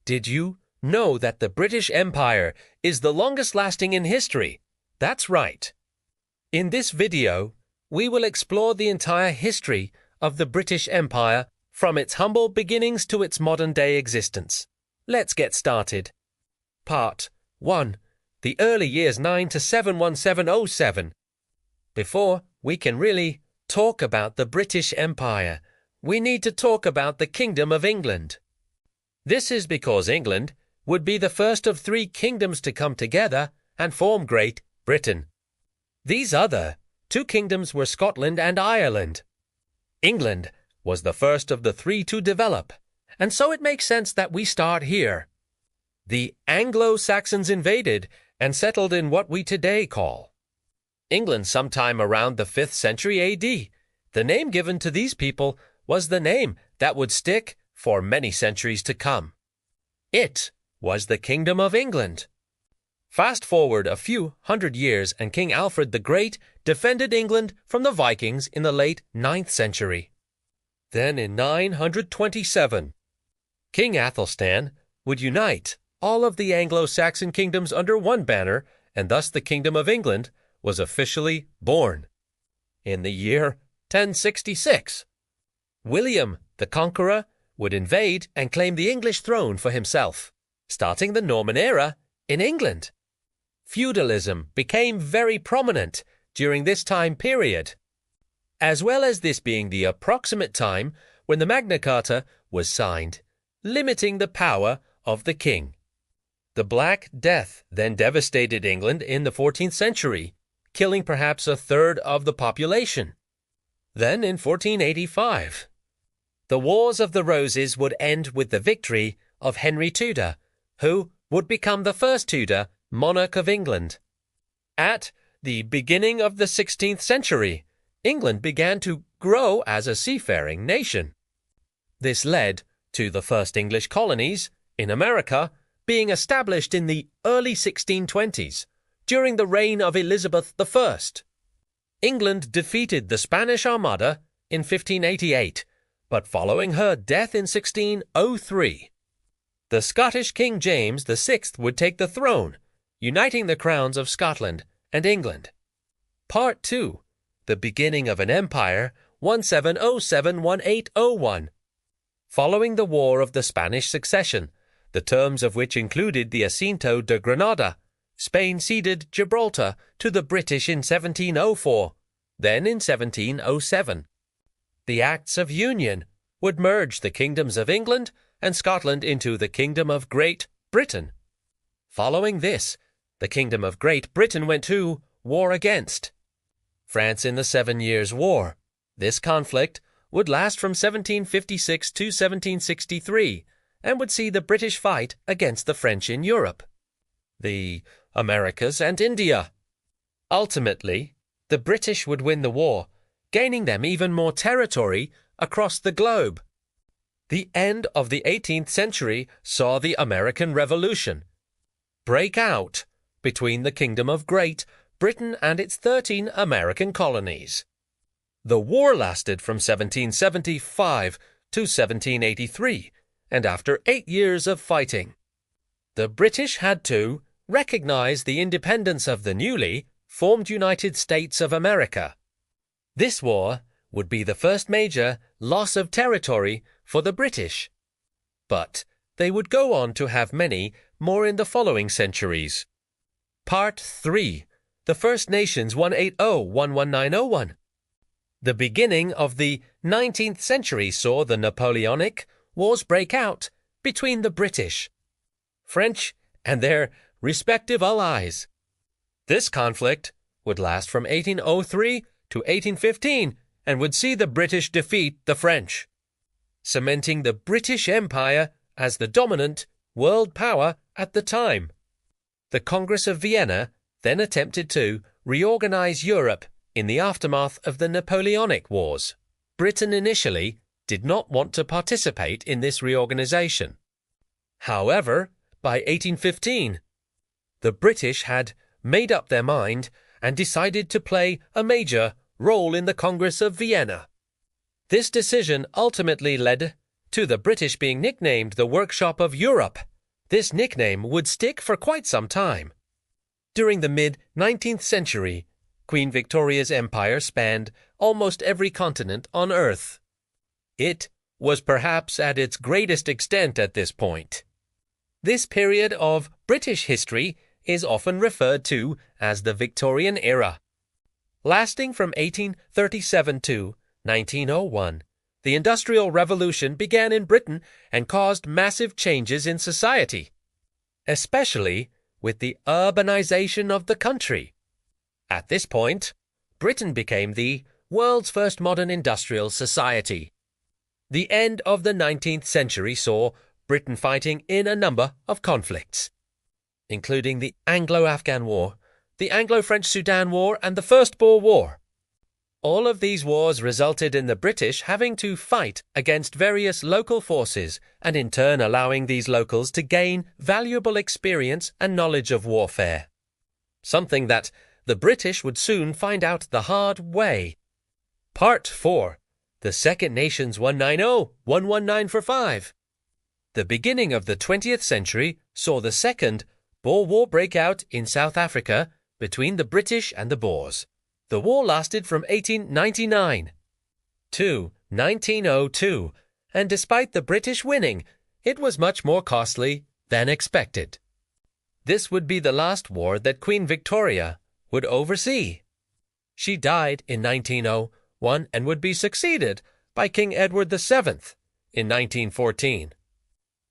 Did you know that the British Empire is the longest lasting in history? That's right. In this video, we will explore the entire history of the British Empire from its humble beginnings to its modern-day existence. Let's get started. Part 1. The early years 9 to 71707. Before we can really talk about the British Empire, we need to talk about the Kingdom of England. This is because England would be the first of three kingdoms to come together and form Great Britain. These other two kingdoms were Scotland and Ireland. England was the first of the three to develop, and so it makes sense that we start here. The Anglo-Saxons invaded and settled in what we today call England sometime around the 5th century AD. The name given to these people was the name that would stick for many centuries to come. It was the Kingdom of England. Fast forward a few hundred years and King Alfred the Great defended England from the Vikings in the late 9th century. Then in 927, King Athelstan would unite all of the Anglo-Saxon kingdoms under one banner, and thus the Kingdom of England was officially born. In the year 1066, William the Conqueror would invade and claim the English throne for himself, starting the Norman era in England. Feudalism became very prominent during this time period, as well as this being the approximate time when the Magna Carta was signed, limiting the power of the king. The Black Death then devastated England in the 14th century, killing perhaps a third of the population. Then in 1485, the Wars of the Roses would end with the victory of Henry Tudor, who would become the first Tudor monarch of England. At the beginning of the 16th century, England began to grow as a seafaring nation. This led to the first English colonies in America being established in the early 1620s during the reign of Elizabeth I. England defeated the Spanish Armada in 1588, but following her death in 1603, the Scottish King James VI would take the throne, uniting the crowns of Scotland and England. Part 2. The beginning of an empire, 1707-1801. Following the War of the Spanish Succession, the terms of which included the Asinto de Granada, Spain ceded Gibraltar to the British in 1704, then in 1707. The Acts of Union would merge the kingdoms of England and Scotland into the Kingdom of Great Britain. Following this, the Kingdom of Great Britain went to war against France in the 7 Years' War. This conflict would last from 1756 to 1763 and would see the British fight against the French in Europe, the Americas, and India. Ultimately, the British would win the war, gaining them even more territory across the globe. The end of the 18th century saw the American Revolution break out between the Kingdom of Great Britain and its 13 American colonies. The war lasted from 1775 to 1783, and after 8 years of fighting, the British had to recognize the independence of the newly formed United States of America. This war would be the first major loss of territory for the British, but they would go on to have many more in the following centuries. Part 3. The First Nations 180-11901. The beginning of the 19th century saw the Napoleonic Wars break out between the British, French, and their respective allies. This conflict would last from 1803 to 1815 and would see the British defeat the French, cementing the British Empire as the dominant world power at the time. The Congress of Vienna then attempted to reorganize Europe in the aftermath of the Napoleonic Wars. Britain initially did not want to participate in this reorganization. However, by 1815, the British had made up their mind and decided to play a major role in the Congress of Vienna. This decision ultimately led to the British being nicknamed the Workshop of Europe This nickname would stick for quite some time. During the mid-19th century, Queen Victoria's empire spanned almost every continent on Earth. It was perhaps at its greatest extent at this point. This period of British history is often referred to as the Victorian era. Lasting from 1837 to 1901, the Industrial Revolution began in Britain and caused massive changes in society, especially with the urbanization of the country. At this point, Britain became the world's first modern industrial society. The end of the 19th century saw Britain fighting in a number of conflicts, including the Anglo-Afghan War, the Anglo-French Sudan War, and the First Boer War. All of these wars resulted in the British having to fight against various local forces and in turn allowing these locals to gain valuable experience and knowledge of warfare. Something that the British would soon find out the hard way. Part 4. The Second Nations 190-119 for 5. The beginning of the 20th century saw the Second Boer War break out in South Africa between the British and the Boers. The war lasted from 1899 to 1902, and despite the British winning, it was much more costly than expected. This would be the last war that Queen Victoria would oversee. She died in 1901 and would be succeeded by King Edward VII in 1914.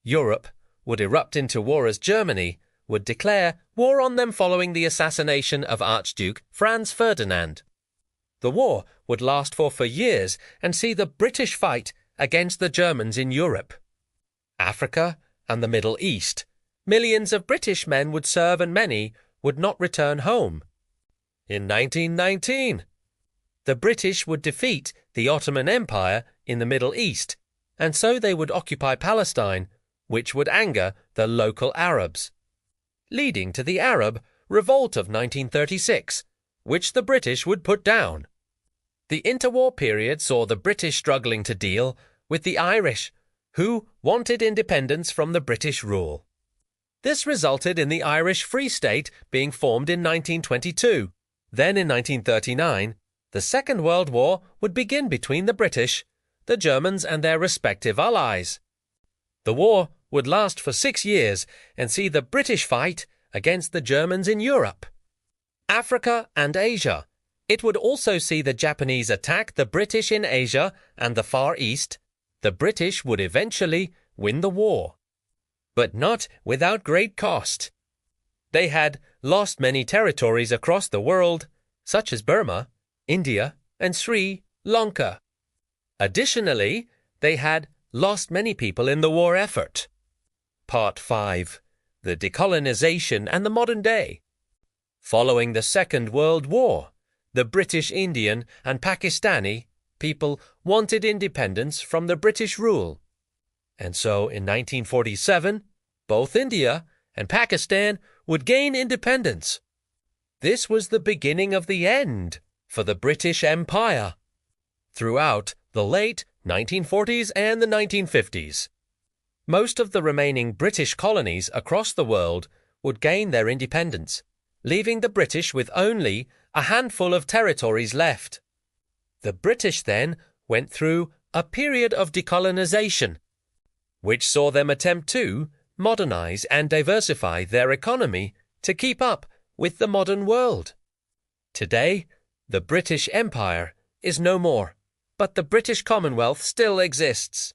Europe would erupt into war as Germany would declare war on them following the assassination of Archduke Franz Ferdinand. The war would last for years and see the British fight against the Germans in Europe, Africa, and the Middle East. Millions of British men would serve and many would not return home. In 1919, the British would defeat the Ottoman Empire in the Middle East, and so they would occupy Palestine, which would anger the local Arabs, leading to the Arab Revolt of 1936, which the British would put down. The interwar period saw the British struggling to deal with the Irish, who wanted independence from the British rule. This resulted in the Irish Free State being formed in 1922. Then in 1939, the Second World War would begin between the British, the Germans, and their respective allies. The war would last for 6 years and see the British fight against the Germans in Europe, Africa, and Asia. It would also see the Japanese attack the British in Asia and the Far East. The British would eventually win the war, but not without great cost. They had lost many territories across the world, such as Burma, India, and Sri Lanka. Additionally, they had lost many people in the war effort. Part 5. The Decolonization and the Modern Day. Following the Second World War, the British Indian and Pakistani people wanted independence from the British rule. And so in 1947, both India and Pakistan would gain independence. This was the beginning of the end for the British Empire. Throughout the late 1940s and the 1950s, most of the remaining British colonies across the world would gain their independence, leaving the British with only a handful of territories left. The British then went through a period of decolonization, which saw them attempt to modernize and diversify their economy to keep up with the modern world. Today, the British Empire is no more, but the British Commonwealth still exists.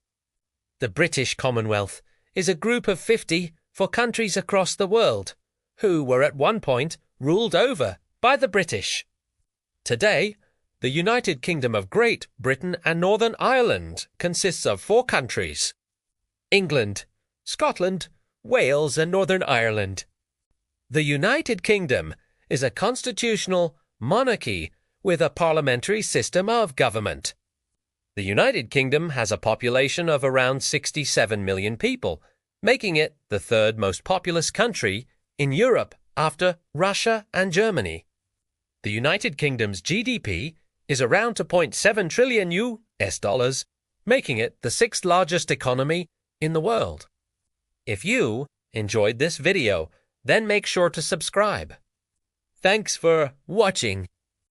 The British Commonwealth is a group of 54 countries across the world who were at one point ruled over by the British. Today, the United Kingdom of Great Britain and Northern Ireland consists of 4 countries: England, Scotland, Wales, and Northern Ireland. The United Kingdom is a constitutional monarchy with a parliamentary system of government. The United Kingdom has a population of around 67 million people, making it the 3rd most populous country in Europe after Russia and Germany. The United Kingdom's GDP is around $2.7 trillion US, making it the 6th largest economy in the world. If you enjoyed this video, then make sure to subscribe. Thanks for watching.